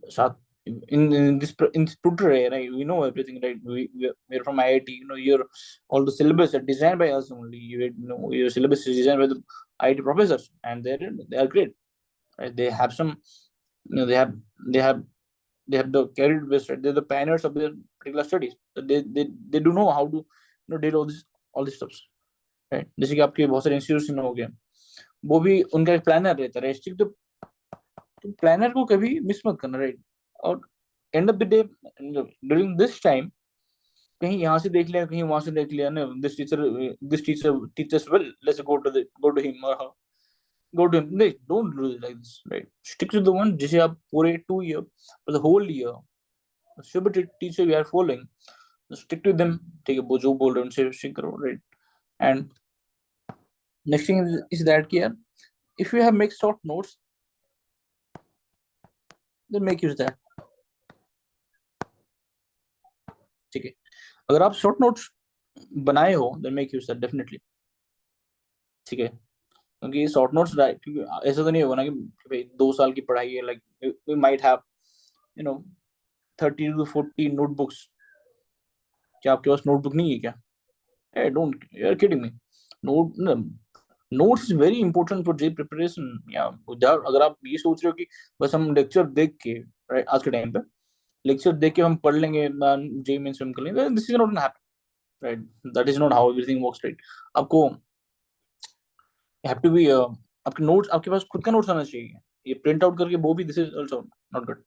साथ in this tutor, right, we know everything, right? We're from IIT, your all the syllabus are designed by us only. Your syllabus is designed by the IIT professors, and they are great, right? They have some, they have the carried best, right? They're the pioneers of their particular studies. So they do know how to deal all this stuff, right? जैसे कि आपके बहुत सारे institution हो गए, वो भी उनका एक प्लानर रहता है, स्टिक तो प्लानर को कभी मिस मत करना, राइट? और end of the day, during this time, कहीं यहाँ से देख लिया, कहीं वहां से देख लिया ना, this teacher teachers well, let's go to him और हर, गो टू हिम. नहीं, don't do like this, right? Stick to the one जिसे आप पूरे 2 year, for the whole year, जो भी teacher you are following, stick to them. ठीक है, वो जो बोल रहे हैं उनसे स्टिक करो, right? And next thing is that कि यार, if you have make short notes, then make use that. ठीक है, अगर आप शॉर्ट नोट्स बनाए हो, then make use that definitely. ठीक है, क्योंकि शॉर्ट नोट्स, ऐसा तो नहीं होगा ना कि भाई 2 साल की पढ़ाई है, like we might have 30 to 40 notebooks. क्या आपके पास नोटबुक नहीं है क्या? Hey don't, you are kidding me. Notes is very important for J preparation. या अगर आप ये सोच रहे हो कि बस हम लेक्चर देख के, राइट, आज के टाइम पे लेक्चर देख के हम पढ़ लेंगे, जे मेंस में कर लेंगे, this is not happen, right? That is not how everything works, right? आपको हैव टू बी, आपके नोट्स, आपके पास खुद का नोट्स आना चाहिए. ये प्रिंट आउट करके वो भी, this is also not good.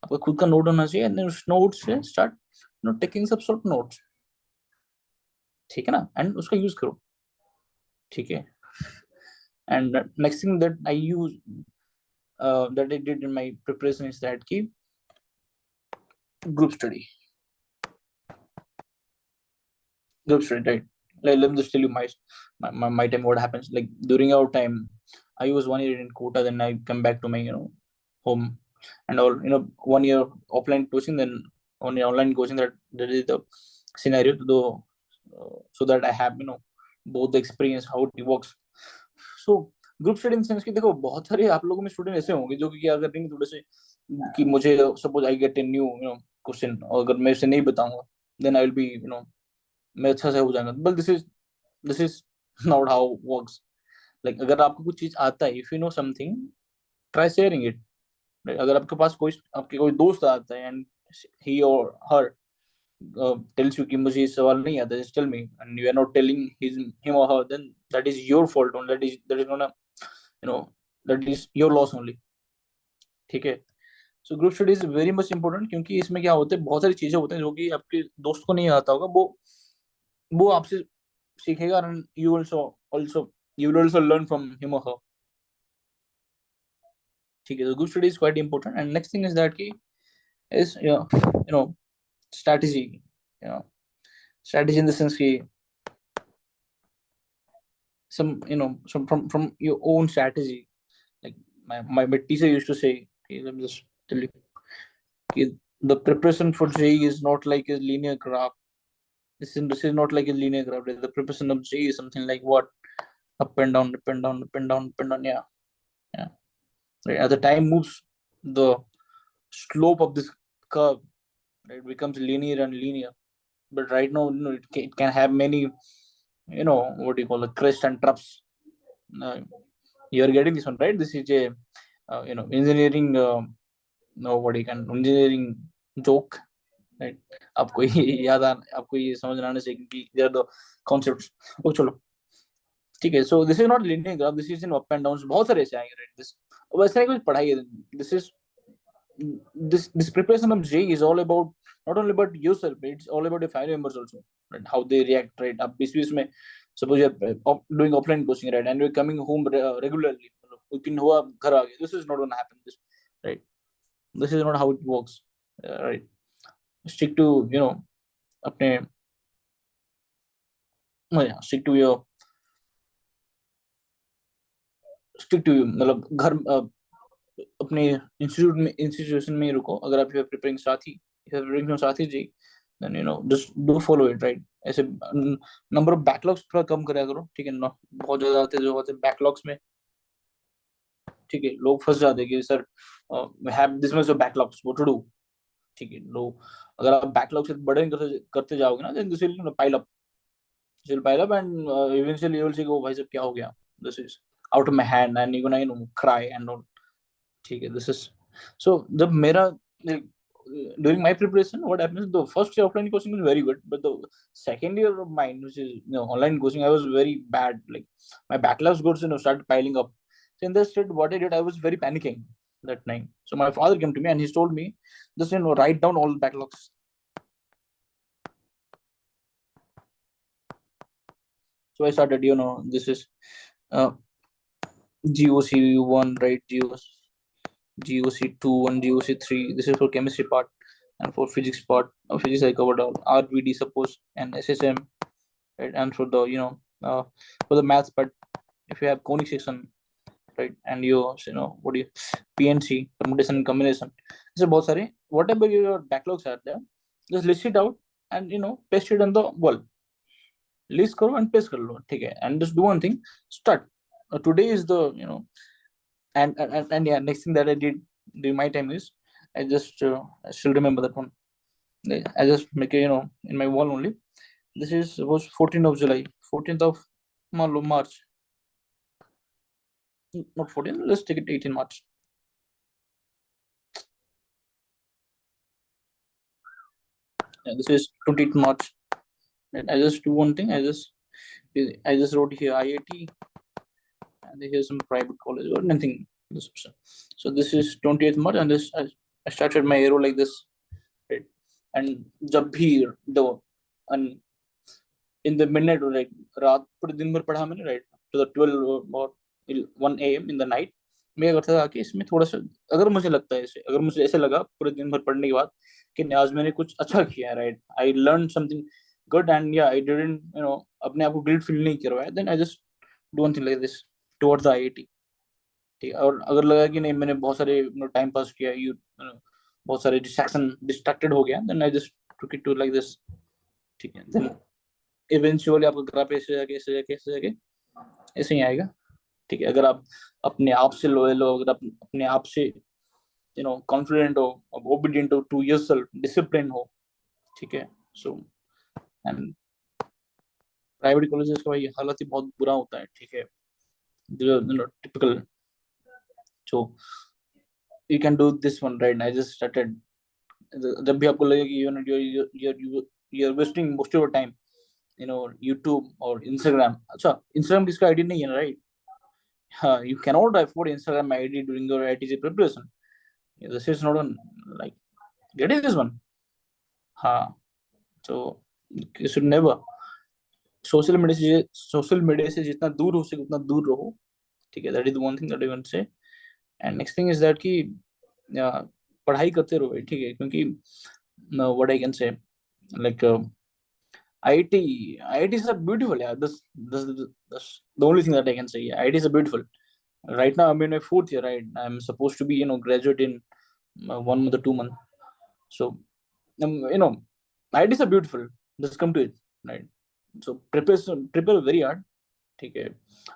आपका खुद का नोट होना चाहिए, एंड उस नोट से स्टार्ट टेकिंग सब शॉर्ट नोट्स, ठीक है ना, एंड उसका यूज करो, ठीक है. And next thing that I use, that I did in my preparation is that ki group study, right? Like, let me just tell you my time, what happens. Like, during our time, I was 1 year in Kota, then I come back to my home, and all 1 year offline coaching, then 1 year online coaching. That is the scenario, though, so that I have both the experience how it works. So group study in sense कि देखो, बहुत सारे आप लोगों में student ऐसे होंगे जो कि क्या कर रहे हैं थोड़े से, कि मुझे suppose I get A new question, और अगर मैं इसे नहीं बताऊंगा, देन आई विल बी मैं अच्छा से हो जाएगा. But this is not how works. Like, अगर आपको कुछ चीज आता है, if you know something, try sharing it. अगर आपके पास आपके कोई दोस्त आता है, एंड ही और हर tells you कि मुझे ये सवाल नहीं आता, just tell me, and you are not telling him or her, then that is your fault, and that is not a, that is your loss only. ठीक है. So group study is very much important, क्योंकि इसमें क्या होता है, बहुत सारी चीजें होती हैं जो कि आपके दोस्त को नहीं आता होगा, वो आपसे सीखेगा, and you will also learn from him or her. ठीक है, तो group study is quite important. And next thing is that की is strategy, strategy in the sense ki some from your own strategy. Like my teacher used to say, let me just tell you, the preparation for JEE is not like a linear graph. This is not like a linear graph. The preparation of JEE is something like what? Up and down, up and down, up and down, up and down. Yeah, yeah. Right. As the time moves, the slope of this curve, right, becomes linear and linear. But right now, it can have many, what do you call it, crest and troughs. You are getting this one, right? This is a, engineering, no, what you can, engineering joke, right? आपको ये याद आ आपको ये समझ आने से कि there are the concepts. ओ चलो ठीक है. So this is not linear graph. This is in up and downs. बहुत सारे ऐसे आएंगे, right? This वैसे नहीं कुछ पढ़ाई है. This is this preparation of JEE is all about not only about yourself, it's all about your family members also, right? How they react, right? अब बीच में suppose you're doing offline coaching, right, and you're coming home regularly, लेकिन हुआ घर आ गए, this is not going to happen, this, right? This is not how it works, right? Stick to अपने stick to your मतलब घर अपने institution में ही रुको. अगर आप प्रिपेयरिंग साथी जी, then just do follow it, right? ऐसे नंबर ऑफ बैकलॉग्स थोड़ा कम करा करो, ठीक है ना. बहुत ज्यादा आते जो होते बैकलॉग्स में, ठीक है, लोग फंस जाते कि sir have this much of backlogs, what to do. ठीक है, लोग अगर आप बैकलॉग से बर्डन करते जाओगे ना, then this will pile up and eventually you will say, oh भाई साहब क्या हो गया, this is out of my hand and you're gonna cry and all. ठीक है, this is so जब मेरा during my preparation, what happens, the first year offline coaching was very good, but the second year of mine, which is online coaching, I was very bad. Like my backlogs scores started piling up. So in that state, what I did, I was very panicking that night. So my father came to me and he told me, just write down all the backlogs. So I started, this is GOC1, right? GOC2 and GOC3. This is for chemistry part, and for physics part. Physics I covered all. RVD suppose and SSM, right? And for the for the maths part, if you have conic section, right? And what do you PNC, permutation and combination. So बहुत सारे whatever your backlogs are there, just list it out and paste it on the wall. List करो and paste कर लो, ठीक है? And just do one thing. Start. Today is the and yeah, next thing that I did during my time is I just I still remember that one. I just make it in my wall only. This was 14th of July, 14th of March. Not 14th. Let's take it 18 March. Yeah, this is 20th March. And I just do one thing. I just wrote here IIT, and here's some private college or nothing. So this is 20th March, and this I started my arrow like this, right? And जब भी and in the midnight, like रात पूरे दिन भर पढ़ा मैंने, right, to the 12 or 1 a.m. in the night. मैं क्या करता था कि इसमें थोड़ा सा अगर मुझे लगता है अगर मुझे ऐसे लगा पूरे दिन भर पढ़ने के बाद कि आज मैंने कुछ अच्छा किया है, right, I learned something good and yeah, I didn't अपने आप को गिल्ट फील नहीं करवाया, then I just do one thing like this towards the IIT. ठीक है, और अगर लगा कि नहीं मैंने बहुत सारे टाइम पास किया, बहुत सारे डिस्ट्रैक्टेड हो गया, then I just took it to like this. ठीक है, then eventually आपका ग्राफ ऐसे ही आएगा. ठीक है, अगर आप अपने आप से लॉयल हो, अगर आप अपने आप से कॉन्फिडेंट हो, ओबीडिएंट हो टू योरसेल्फ, डिसिप्लिन हो, ठीक है. सो एंड प्राइवेट कॉलेजेस का भाई हालत ही बहुत बुरा होता है, ठीक है. Typical. So you can do this one, right. I just started. जब भी आपको लगे कि you're wasting most of your time YouTube or Instagram. अच्छा, Instagram किसका आईडी नहीं है, right? You cannot afford Instagram ID during your IIT preparation. This is not one, like, getting this one. So you should never. Social media से जितना दूर हो सके उतना दूर रहो, ठीक है. That is one thing that I want to say. And next thing is that कि पढ़ाई करते रहो, ठीक है, क्योंकि what I can say like IIT is a beautiful, yeah. This the only thing that I can say. Yeah, IIT is a beautiful. Right now I'm in my 4th year, right? I'm supposed to be graduate in 1 month or 2 months. So ideas are beautiful, just come to it, right? So prepare very hard. ठीक है,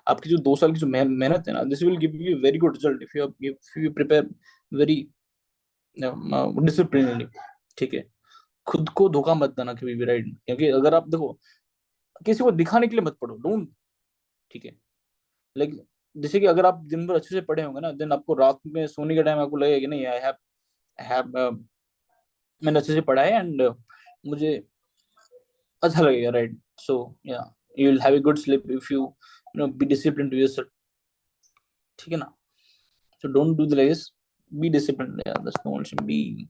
आपकी जो 2 साल की जो मेहनत है ना, this will give you very good result if you prepare very disciplinely. ठीक है, खुद को धोखा मत देना कभी भी, राइट? क्योंकि अगर आप देखो, किसी को दिखाने के लिए मत पढ़ो, डोंट। ठीक है, लाइक जैसे कि अगर आप दिन भर अच्छे से पढ़े होंगे ना, देन आपको रात में सोने के टाइम आपको लगेगा कि नहीं, आई हैव मैंने अच्छे से पढ़ा है एंड मुझे अच्छा लगेगा, right? So yeah you will have a good sleep if you be discipline to yourself. ठीक है ना? So don't do the race, be discipline, yeah that's the only, be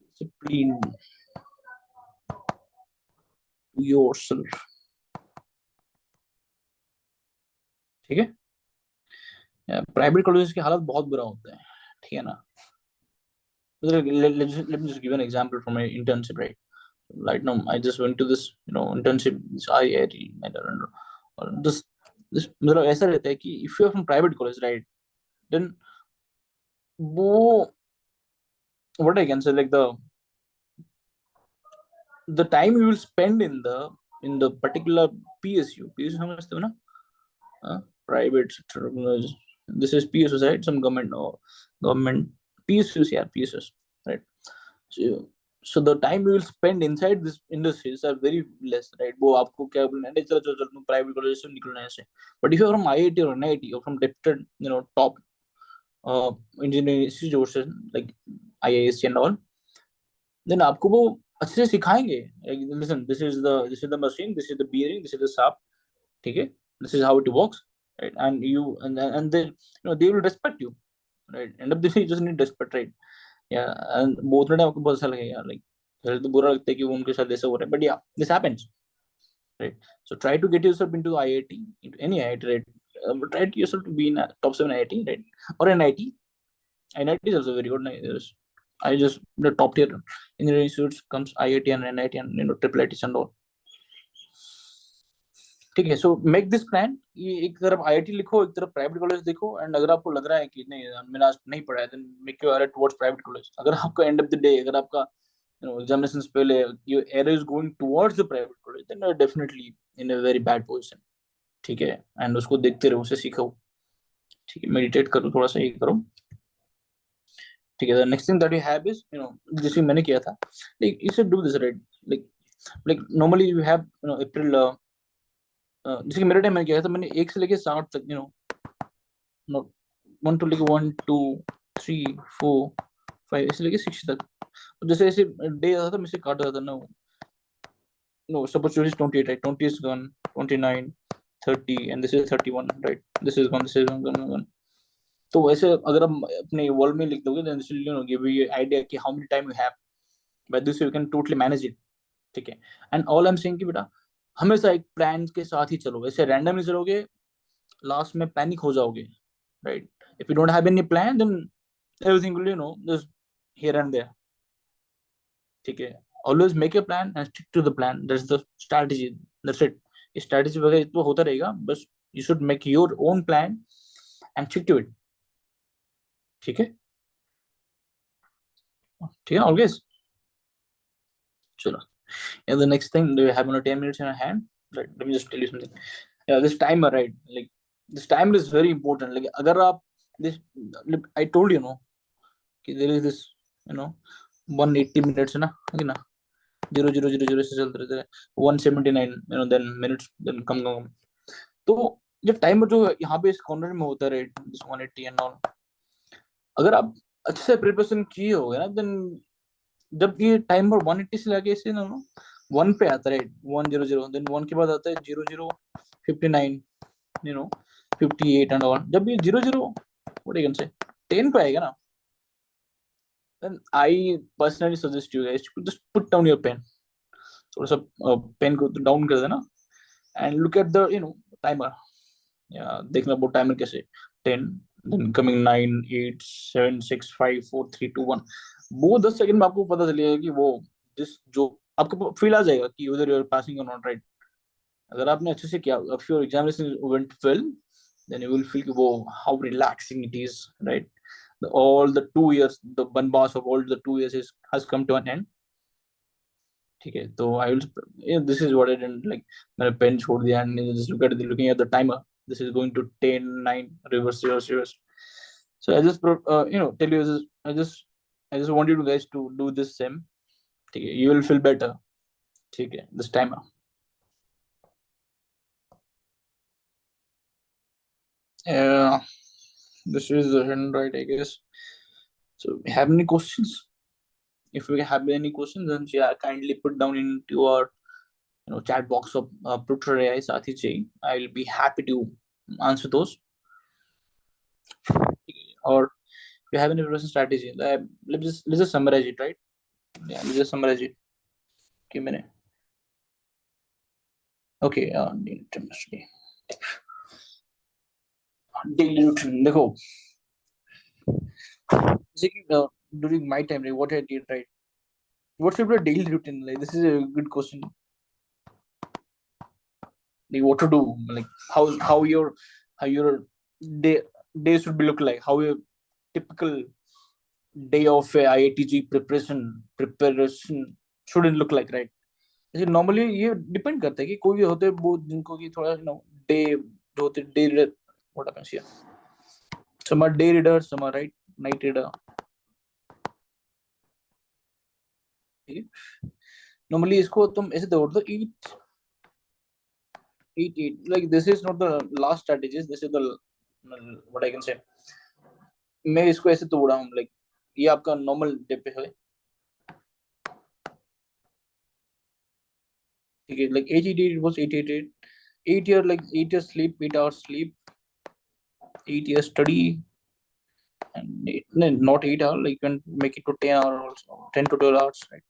discipline to yourself. ठीक है, private colleges की हालत बहुत बुरा होता है। ठीक है ना? Let me just give an example from my internship, right? Right now I just went to this internship, this IIT, I don't know, or this मतलब ऐसा रहता है कि if you are from private college, right, then वो what I can say, like the time you will spend in the particular PSU समझते हो ना? Private sector, this is PSU, right? Some government or government PSUs, yeah, PSUs, right? So the time you will spend inside this industries are very less, right? वो आपको क्या बोलना है, चलो चलो चलो प्राइवेट कॉलेज से निकलना है ऐसे। But if you are from IIT or NIT or from reputed top engineering institutions like IISc and all, then आपको वो अच्छे से सिखाएंगे, listen, this is the machine, this is the bearing, this is the shaft, ठीक है, this is how it works, right? And then they will respect you, right? End of the day you just need respect, right? Yeah, and both time आपको बहुत अच्छा लगेगा, like पहले तो बुरा लगता है कि वो उनके साथ ऐसा हो रहा है, but yeah, this happens, right? So try to get yourself into IIT, into any IIT, right? Try to yourself to be in a top 7 IIT, right? Or NIT. NIT is also very good. I just the top tier engineering institutes comes IIT and NIT and triple ITs and all. ठीक है, so make this plan, एक तरफ IIT लिखो, एक तरफ private college देखो, and अगर आपको लग रहा है कि नहीं मैंने आज नहीं पढ़ा है, then make your error towards private college. अगर आपका एंड ऑफ द डे, अगर आपका एग्जामिनेशन पहले your error is going towards the private college, then you are definitely in a very bad position. ठीक है, एंड उसको देखते रहो, उसे सीखो। ठीक है, मेडिटेट करो, थोड़ा सा ये करो। ठीक है, next thing that you have is जैसे मैंने किया था, like you should do this, right? Like normally you have April, जैसे कि मेरे टाइम में क्या था, मैंने 1 से लेके 60 तक, नॉट 1 to लेके 1 2 3 4 5 ऐसे लेके 60 तक, जैसे ऐसे डे आता था मैं इसे काट रहा था ना। No, suppose choose 28, right? 20 is gone, 29, 30, and this is 31, right? This is gone, this is gone. तो वैसे अगर आप अपने वॉल में लिख दोगे, then this will give you idea कि how many time you have. By this you can totally manage it. ठीक है, and all I'm saying कि बेटा हमेशा एक प्लान के साथ ही चलो, ऐसे रैंडमली चलोगे लास्ट में पैनिक हो जाओगे, right? If you don't have any plan, then everything will just here and there. ठीक है, always make a plan and stick to the plan. That's the strategy. That's it. strategy वगैरह तो होता रहेगा, बस you should make your own plan and stick to it. ठीक है, ठीक है always। चलो, and the next thing, do you have 10 minutes in your hand, right? Let me just tell you something. Yeah, this timer, right? Like this timer is very important. Like अगर आप this, I told you, कि there is this 180 minutes है ना, है ना, 0 0 0 0 से चलते रहते हैं, 179 then minutes, then कम। तो जब टाइमर जो यहाँ पे इस कॉर्नर में होता है, राइट, 180 एंड ऑल, अगर आप अच्छे से प्रिपरेशन किए हो ना, देन जब ये टाइमर 180 से लाके इसे 1 पे आता है, राइट, 100, देन 1 के बाद आता है 00 59 58 एंड ऑल, जब ये 00 व्हाट यू कैन से 10 पे आएगा ना, then I personally suggest you guys to just put down your pen, थोड़ा सा पेन को डाउन कर देना, and look at the timer, या देखना वो टाइमर कैसे 10, then coming 9 8 7 6 5 4 3 2 1, वो 10 सेकंड में आपको पता चलेगा कि वो जिस जो आपको फील आ जाएगा कि उधर यू आर पासिंग और नॉट, राइट? अगर आपने अच्छे से किया, if your examination went well, then you will feel कि वो how relaxing it is, right? all the 2 years, the banbas of all the 2 years has come to an end. ठीक है, तो I will, this is what I did, like मैंने pen छोड़ दिया and just looking at the timer. This is going to 10, 9, reverse. So I just tell you this, I just want you guys to do this same. ठीक है, you will feel better. ठीक है, this timer. Yeah, this is the handwrite, I guess. So have any questions? If you have any questions, then yeah, kindly put down into our chat box of Prutter AI Sathee JEE. I will be happy to answer those. Or if you have any preparation strategy, let's just summarize it, right? Yeah, let's just summarize it. Give me a minute. Okay, daily routine. देखो, during my time, right, what I did, right? What should be a daily routine? Like, this is a good question. Like, what to do? Like, how your day should be look like? How your typical day of a IIT JEE preparation shouldn't look like, right? जैसे normally ये depend करता है कि कोई होते हैं वो जिनको कि थोड़ा डे होते day what happens here, some are day reader, some are right night reader. ठीक है, नॉर्मली इसको तुम ऐसे तोड़ दो, eat like this is not the last strategies, this is the what I can say. मैं इसको ऐसे तोड़ा हूँ, like ये आपका नॉर्मल डे पे है, ठीक है, like 8 was 8 8 year, like 8 years sleep, 8 hours sleep, 8 years study, and no, not 8 hours, like you can make it to 10 hours also, 10 to 12 hours, right?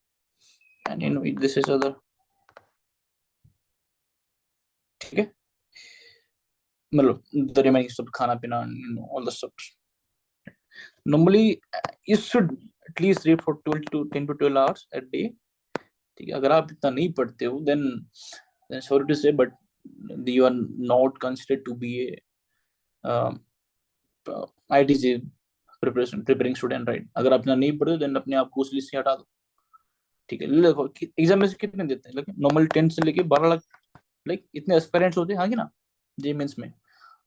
And this is other, ठीक है, मतलब the remaining stuff, खाना पीना, all the stuff. Normally you should at least read for 12 to 10 to 12 hours a day. ठीक है, अगर आप इतना नहीं पढ़ते हो, then sorry to say, but you are not considered to be a IIT preparing student, right? अगर आप इतना नहीं पढ़ते, then अपने आप को उस लिस्ट से हटा दो, ठीक है। देखो एग्जाम में से कितने देते हैं, लेकिन नॉर्मल 10 से लेके 12 लाख, लाइक इतने एस्पायरेंट्स होते हैं, हाँ कि ना, जे मेंस में,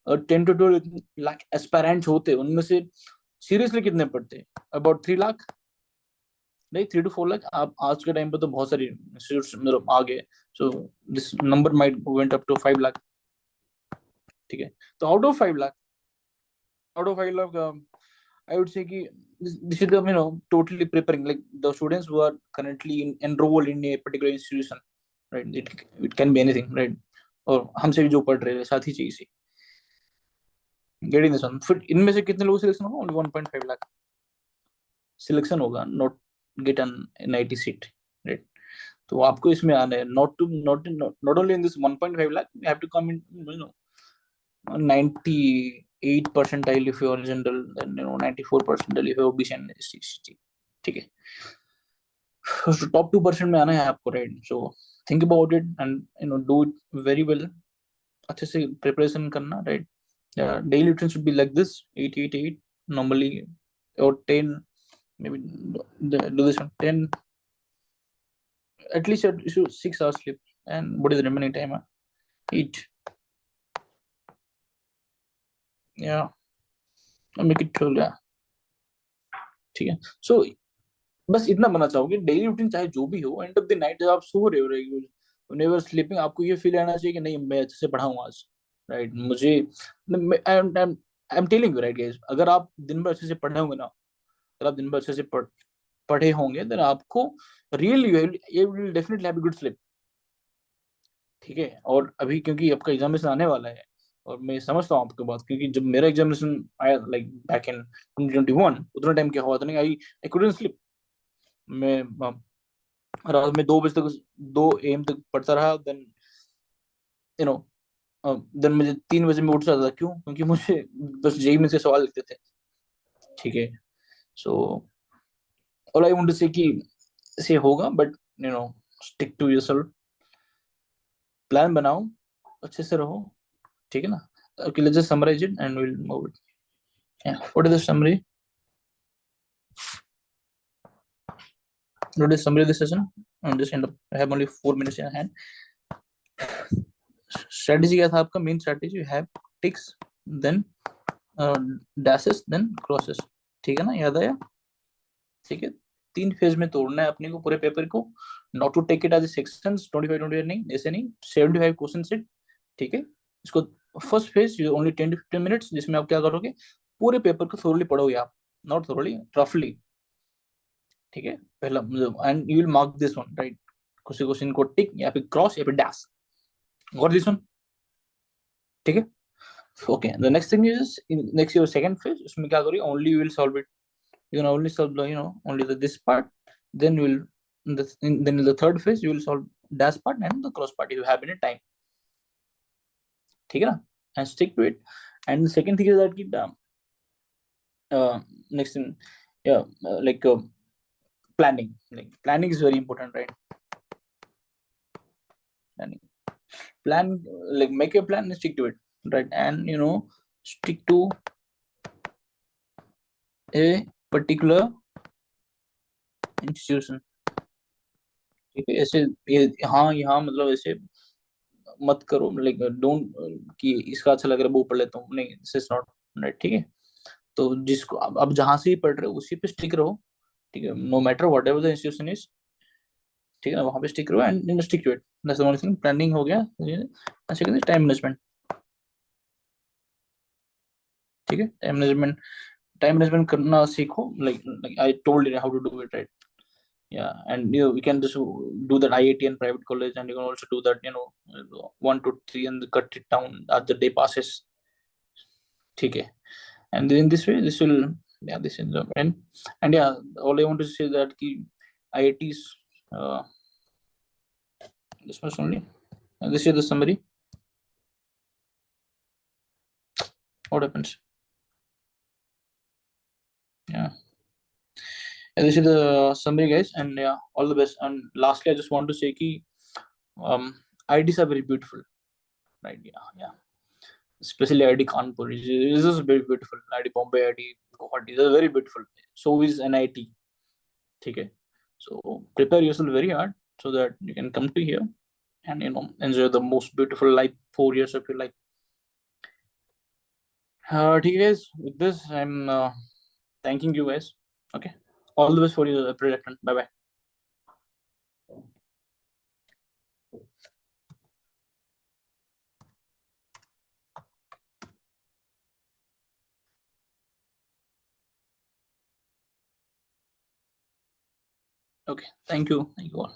और 10 to 12 लाख एस्पायरेंट्स होते हैं, उनमें से सीरियसली कितने पढ़ते हैं? About 3 lakh, like 3 to 4 lakh. आप आज के टाइम पे तो बहुत सारी इंस्टीट्यूट्स मतलब आ गए, so this number might went up to 5 lakh, ठीक है। तो out of 5 lakh, I would say कि this is the totally preparing, like the students who are currently enrolled in a particular institution, right? It can be anything, right? और हमसे भी जो पढ़ रहे हैं साथ ही चाहिए से getting this one, फिर इनमें से कितने लोगों सिलेक्शन होगा? Only 1.5 लाख सिलेक्शन होगा, not get an NIT seat, right? तो आपको इसमें आना है, not only in this 1.5 lakh, you have to come in 98 percentile if you are general, then 94 percentile if you are OBC and SC, ठीक है। So top 2% में आना है आपको, right? So think about it and do it very well, अच्छे से preparation करना, right? Yeah, daily routine should be like this, 8 normally, or 10, maybe do this one 10, at least you should 6 hours sleep, and what is the remaining time? Eat, yeah, make it 12, yeah, ठीक है। So बस इतना बनना चाहोगे, daily routine चाहे जो भी हो, एंड ऑफ द नाइट जब आप सो रहे हो, व्हेनेवर स्लीपिंग, आपको ये फील आना चाहिए कि नहीं मैं अच्छे से पढ़ा हूँ आज, राइट? मुझे I am telling you, right guys, अगर आप दिन भर अच्छे से पढ़े होंगे ना, अगर आप दिन भर अच्छे से पढ़े होंगे, देन आपको really you will definitely have a good sleep, ठीक है। और अभी क्योंकि आपका एग्जामिनेशन आने वाला है, और मैं समझता हूँ आपकी बात, क्योंकि जब मेरा एग्जामिनेशन आया, लाइक बैक इन 2021, उतना टाइम क्या हुआ था, नहीं आई कुडंट स्लीप। मैं रात में 2 बजे तक, 2 AM तक पढ़ता रहा, देन यू नो देन मुझे 3 बजे में उठ जाता था, क्यों? क्योंकि मुझे बस जेई में से सवाल लिखते थे, ठीक है। So all I want to say कि ऐसे होगा, but stick to yourself, plan बनाओ, अच्छे से रहो, ठीक है ना। Okay, let's just summarize it and will move it. What is the summary? Today's summary of the session. Just end up. I have only 4 minutes in hand. Strategy क्या था आपका? Main strategy you have ticks, then dashes, then crosses. ठीक है ना? याद आया? ठीक है, 3 फेज में तोड़ना है अपने को पूरे पेपर को. Not to take it as sections 25 नहीं, ऐसे नहीं, 75 क्वेश्चन सेट. ठीक है, इसको first phase only 10 to 15 minutes, जिसमें आप क्या करोगे, पूरे पेपर को थोरली पढ़ोगे आप, नॉट थोरली, रफली. ठीक है, पहला and you will mark this one, right. कुछ क्वेश्चन को टिक या फिर क्रॉस या फिर डैश, गॉट दिस वन. ठीक है, okay. The next thing is next your second phase, उसमें क्या करोगे, only you will solve it. You can only solve the, only this part. Then you will then in the third phase you will solve dash part and the cross part if you have any time. ठीक है ना, and stick to it. And the second thing is that next thing, yeah, planning. Like planning is very important, right? Plan, like make a plan and stick to it, right? And stick to a particular institution. ठीक है, ऐसे हाँ यहाँ मतलब ऐसे मत करो, like don't कि इसका अच्छा लग रहा है वो पढ़ लेता हूँ, नहीं, दिस इज नॉट राइट. ठीक है, तो जिसको अब जहां से ही पढ़ रहे हो उसी पे स्टिक रहो. ठीक है, no matter whatever the institution is. ठीक है, वहां पे स्टिक रहो and stick to it. That's the only thing. Planning हो गया. Second time management. ठीक है, टाइम मैनेजमेंट करना सीखो. Like I told you how to do it, right. Yeah, and you can just do that IIT and private college, and you can also do that 1 to 3 and cut it down as the day passes. ठीक है, and in this way this will, yeah, this is the end. And yeah, all I want to say that ki IITs, this much only, and this is the summary. What happens? Yeah, and this is the summary, guys. And yeah, all the best. And lastly, I just want to say ki IITs are very beautiful, right? Yeah, especially IIT Kanpur. This is very beautiful. IIT Bombay, IIT Guwahati, these are very beautiful. So is NIT. Okay, so prepare yourself very hard so that you can come to here and enjoy the most beautiful life, 4 years of your life. Okay, guys, with this I'm thanking you guys. Okay, all the best for your project. Bye bye. Okay, thank you all.